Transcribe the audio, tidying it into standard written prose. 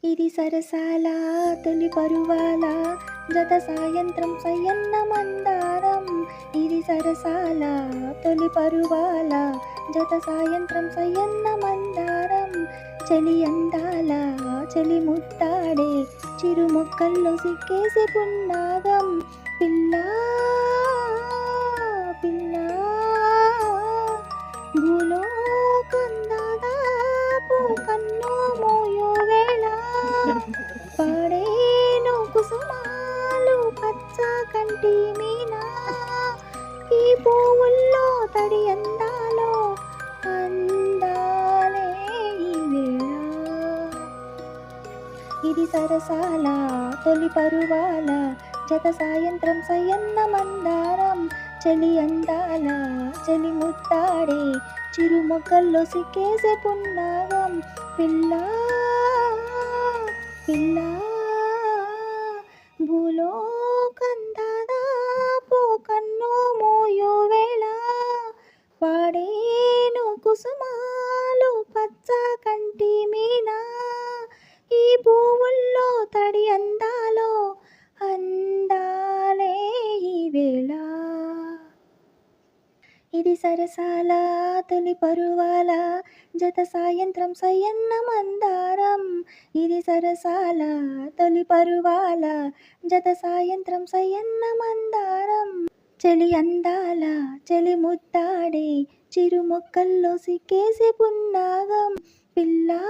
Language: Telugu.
ఇది సరసాల తొలి పరువాల జత సాయంత్రం సయ్యన్న మందారం. ఇది సరసాల తొలి పరువాల జత సాయంత్రం సయ్యన్న మందారం. చలి అందాల చలి ముత్తాడే చిరు మొక్కల్లో సిక్కేసి పున్నాగం. పిల్లా పిల్లా భూలోకం దాదాపు కన్ను మోయు వేళ పాడేను కుసుమాలు పచ్చ కంటి మీనా. ఈ పువ్వుల్లో తడి అందాలో అందాలే ఈ వేళ. ఇది సరసాల తొలి పరువాల జత సాయంత్రం సయ్యన్న మందారం. చలి అందాల చలి ముత్తాడే చిరు మొక్కల్లో సిక్కేసే పున్నాగం. పిల్లా పిల్లా భూలోకం దాదాపు కన్ను మోయు వేళ పాడేను కుసుమాలు పచ్చ కంటి మీనా. ఈ పువ్వుల్లో తడి అందాలో అందాలే ఈ వేళ. ఇది సరసాల తొలి పరువాల జత సాయంత్రం సయ్యన్న మందారం. ఇది సరసాల తొలి పరువాల జత సాయంత్రం సయ్యన్న మందారం. చలి అందాల చలి ముద్దాడే చిరు మొక్కల్లో సిక్కేసి పున్నాగం. పిల్లా